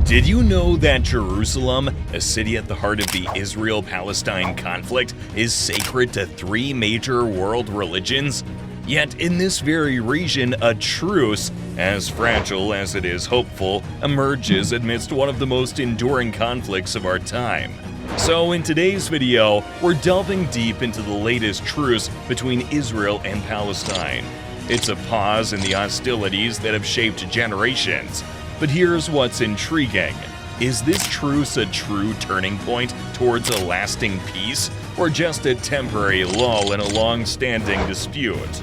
Did you know that Jerusalem, a city at the heart of the Israel-Palestine conflict, is sacred to three major world religions? Yet in this very region, a truce, as fragile as it is hopeful, emerges amidst one of the most enduring conflicts of our time. So in today's video, we're delving deep into the latest truce between Israel and Palestine. It's a pause in the hostilities that have shaped generations. But here's what's intriguing. Is this truce a true turning point towards a lasting peace, or just a temporary lull in a long-standing dispute?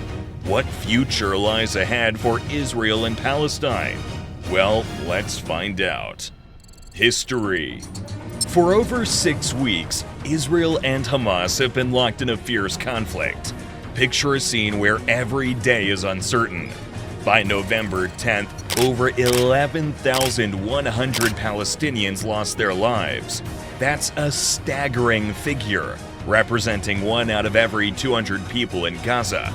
What future lies ahead for Israel and Palestine? Well, let's find out. History. For over 6 weeks, Israel and Hamas have been locked in a fierce conflict. Picture a scene where every day is uncertain. By November 10th, over 11,100 Palestinians lost their lives. That's a staggering figure, representing 1 out of every 200 people in Gaza.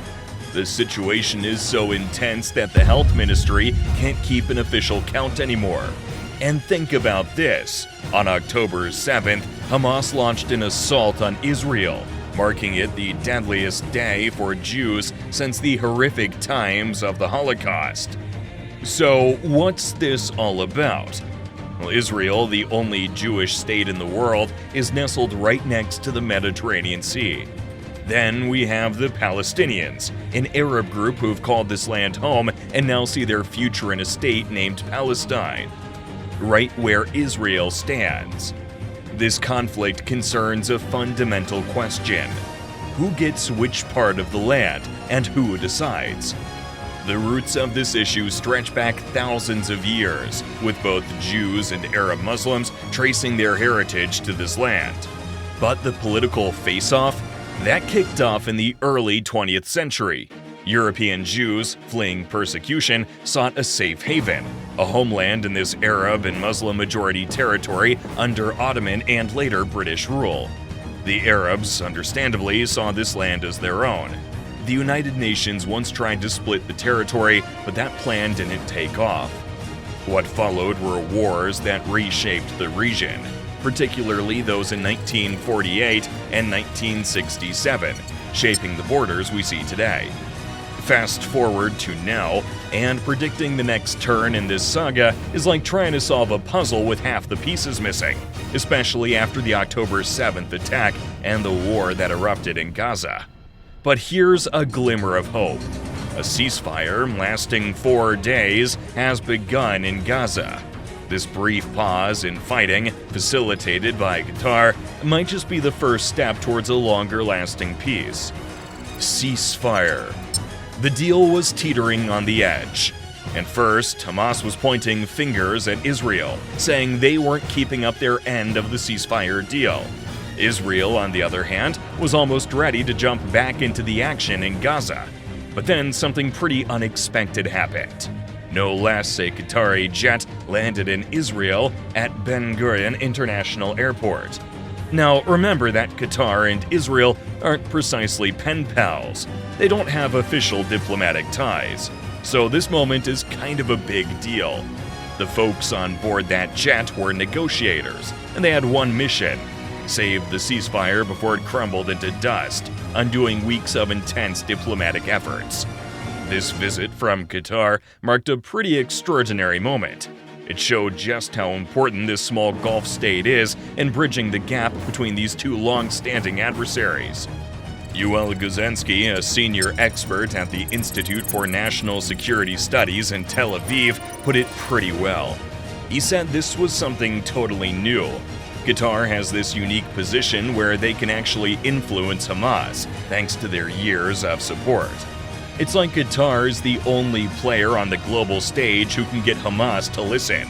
The situation is so intense that the health ministry can't keep an official count anymore. And think about this. On October 7th, Hamas launched an assault on Israel, marking it the deadliest day for Jews since the horrific times of the Holocaust. So, what's this all about? Well, Israel, the only Jewish state in the world, is nestled right next to the Mediterranean Sea. Then we have the Palestinians, an Arab group who've called this land home and now see their future in a state named Palestine, right where Israel stands. This conflict concerns a fundamental question. Who gets which part of the land, and who decides? The roots of this issue stretch back thousands of years, with both Jews and Arab Muslims tracing their heritage to this land. But the political face-off? That kicked off in the early 20th century. European Jews, fleeing persecution, sought a safe haven, a homeland in this Arab and Muslim-majority territory under Ottoman and later British rule. The Arabs, understandably, saw this land as their own. The United Nations once tried to split the territory, but that plan didn't take off. What followed were wars that reshaped the region, particularly those in 1948 and 1967, shaping the borders we see today. Fast forward to now, and predicting the next turn in this saga is like trying to solve a puzzle with half the pieces missing, especially after the October 7th attack and the war that erupted in Gaza. But here's a glimmer of hope. A ceasefire lasting 4 days has begun in Gaza. This brief pause in fighting, facilitated by Qatar, might just be the first step towards a longer-lasting peace. Ceasefire. The deal was teetering on the edge. And first, Hamas was pointing fingers at Israel, saying they weren't keeping up their end of the ceasefire deal. Israel, on the other hand, was almost ready to jump back into the action in Gaza. But then something pretty unexpected happened. No less, a Qatari jet landed in Israel at Ben Gurion International Airport. Now, remember that Qatar and Israel aren't precisely pen pals. They don't have official diplomatic ties. So this moment is kind of a big deal. The folks on board that jet were negotiators, and they had one mission: save the ceasefire before it crumbled into dust, undoing weeks of intense diplomatic efforts. This visit from Qatar marked a pretty extraordinary moment. It showed just how important this small Gulf state is in bridging the gap between these two long-standing adversaries. Yoel Guzensky, a senior expert at the Institute for National Security Studies in Tel Aviv, put it pretty well. He said this was something totally new. Qatar has this unique position where they can actually influence Hamas, thanks to their years of support. It's like Qatar is the only player on the global stage who can get Hamas to listen.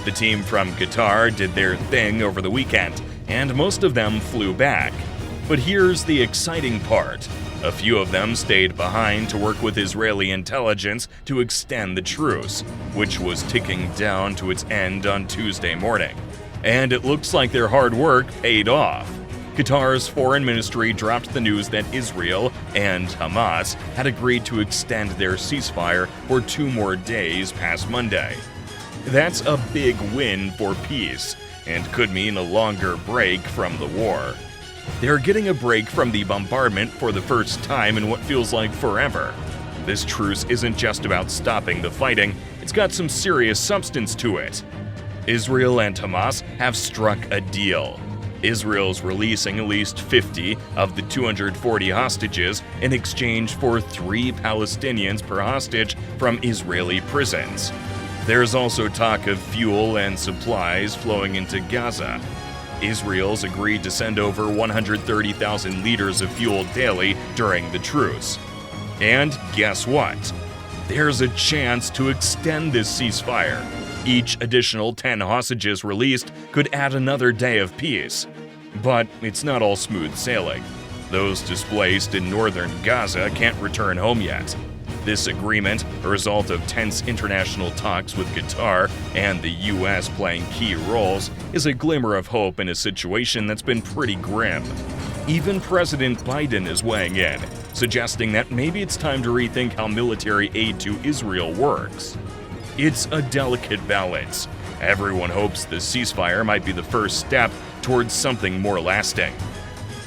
The team from Qatar did their thing over the weekend, and most of them flew back. But here's the exciting part. A few of them stayed behind to work with Israeli intelligence to extend the truce, which was ticking down to its end on Tuesday morning. And it looks like their hard work paid off. Qatar's foreign ministry dropped the news that Israel and Hamas had agreed to extend their ceasefire for 2 more days past Monday. That's a big win for peace, and could mean a longer break from the war. They're getting a break from the bombardment for the first time in what feels like forever. This truce isn't just about stopping the fighting, it's got some serious substance to it. Israel and Hamas have struck a deal. Israel's releasing at least 50 of the 240 hostages in exchange for 3 Palestinians per hostage from Israeli prisons. There's also talk of fuel and supplies flowing into Gaza. Israel's agreed to send over 130,000 liters of fuel daily during the truce. And guess what? There's a chance to extend this ceasefire. Each additional 10 hostages released could add another day of peace. But it's not all smooth sailing. Those displaced in northern Gaza can't return home yet. This agreement, a result of tense international talks with Qatar and the US playing key roles, is a glimmer of hope in a situation that's been pretty grim. Even President Biden is weighing in, suggesting that maybe it's time to rethink how military aid to Israel works. It's a delicate balance. Everyone hopes the ceasefire might be the first step towards something more lasting.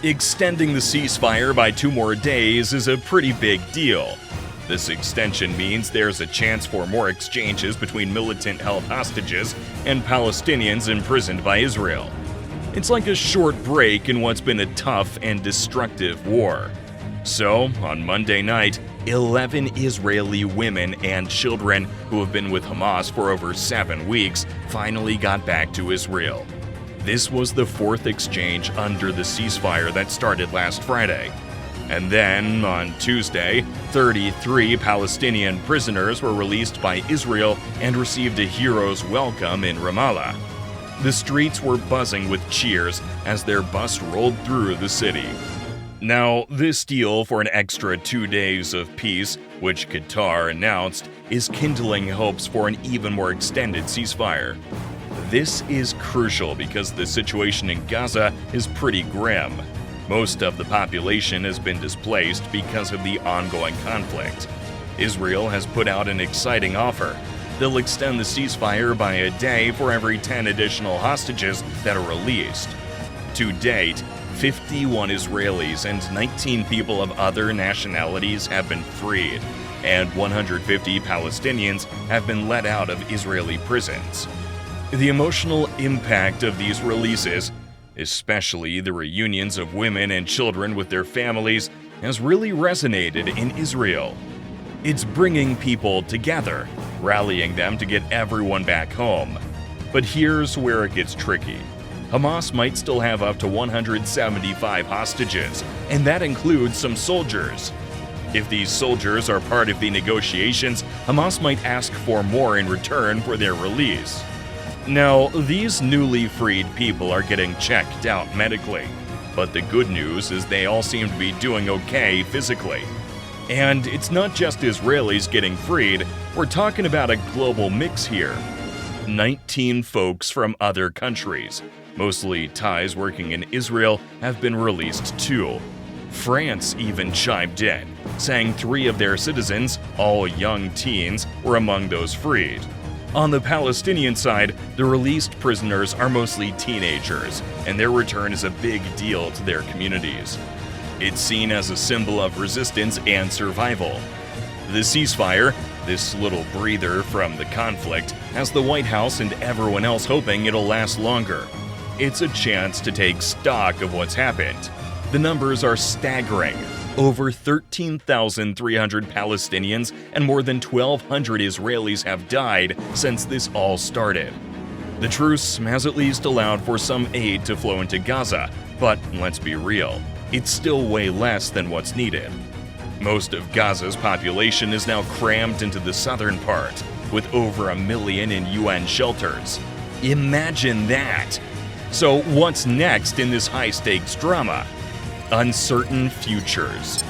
Extending the ceasefire by 2 more days is a pretty big deal. This extension means there's a chance for more exchanges between militant-held hostages and Palestinians imprisoned by Israel. It's like a short break in what's been a tough and destructive war. So, on Monday night, 11 Israeli women and children who have been with Hamas for over 7 weeks finally got back to Israel. This was the 4th exchange under the ceasefire that started last Friday. And then, on Tuesday, 33 Palestinian prisoners were released by Israel and received a hero's welcome in Ramallah. The streets were buzzing with cheers as their bus rolled through the city. Now, this deal for an extra 2 days of peace, which Qatar announced, is kindling hopes for an even more extended ceasefire. This is crucial because the situation in Gaza is pretty grim. Most of the population has been displaced because of the ongoing conflict. Israel has put out an exciting offer. They'll extend the ceasefire by a day for every 10 additional hostages that are released. To date, 51 Israelis and 19 people of other nationalities have been freed, and 150 Palestinians have been let out of Israeli prisons. The emotional impact of these releases, especially the reunions of women and children with their families, has really resonated in Israel. It's bringing people together, rallying them to get everyone back home. But here's where it gets tricky. Hamas might still have up to 175 hostages, and that includes some soldiers. If these soldiers are part of the negotiations, Hamas might ask for more in return for their release. Now, these newly freed people are getting checked out medically, but the good news is they all seem to be doing okay physically. And it's not just Israelis getting freed, we're talking about a global mix here. 19 folks from other countries, mostly Thais working in Israel, have been released too. France even chimed in, saying 3 of their citizens, all young teens, were among those freed. On the Palestinian side, the released prisoners are mostly teenagers, and their return is a big deal to their communities. It's seen as a symbol of resistance and survival. The ceasefire, this little breather from the conflict, has the White House and everyone else hoping it'll last longer. It's a chance to take stock of what's happened. The numbers are staggering. Over 13,300 Palestinians and more than 1,200 Israelis have died since this all started. The truce has at least allowed for some aid to flow into Gaza, but let's be real, it's still way less than what's needed. Most of Gaza's population is now crammed into the southern part, with over 1 million in UN shelters. Imagine that! So what's next in this high-stakes drama? Uncertain futures.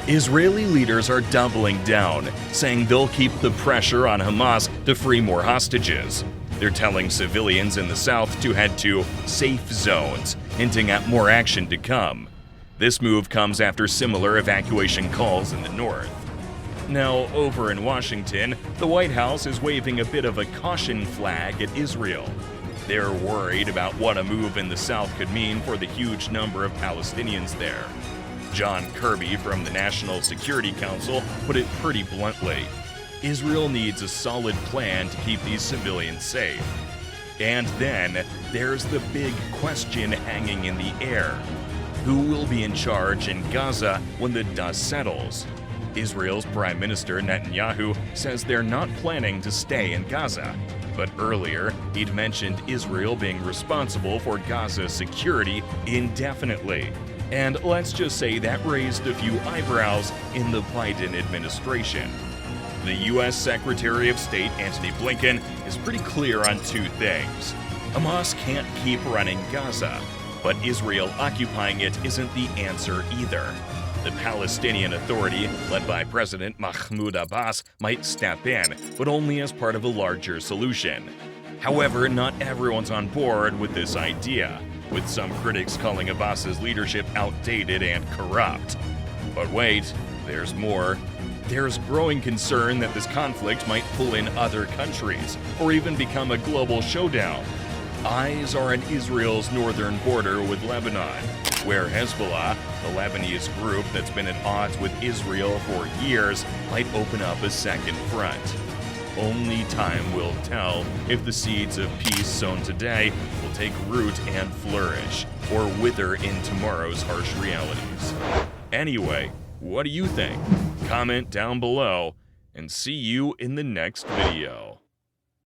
Israeli leaders are doubling down, saying they'll keep the pressure on Hamas to free more hostages. They're telling civilians in the south to head to safe zones, hinting at more action to come. This move comes after similar evacuation calls in the north. Now, over in Washington, the White House is waving a bit of a caution flag at Israel. They're worried about what a move in the South could mean for the huge number of Palestinians there. John Kirby from the National Security Council put it pretty bluntly. Israel needs a solid plan to keep these civilians safe. And then there's the big question hanging in the air. Who will be in charge in Gaza when the dust settles? Israel's Prime Minister Netanyahu says they're not planning to stay in Gaza. But earlier, he'd mentioned Israel being responsible for Gaza's security indefinitely. And let's just say that raised a few eyebrows in the Biden administration. The U.S. Secretary of State Antony Blinken is pretty clear on two things. Hamas can't keep running Gaza, but Israel occupying it isn't the answer either. The Palestinian Authority, led by President Mahmoud Abbas, might step in, but only as part of a larger solution. However, not everyone's on board with this idea, with some critics calling Abbas's leadership outdated and corrupt. But wait, there's more. There's growing concern that this conflict might pull in other countries, or even become a global showdown. Eyes are on Israel's northern border with Lebanon, where Hezbollah, the Lebanese group that's been at odds with Israel for years, might open up a second front. Only time will tell if the seeds of peace sown today will take root and flourish, or wither in tomorrow's harsh realities. Anyway, what do you think? Comment down below, and see you in the next video.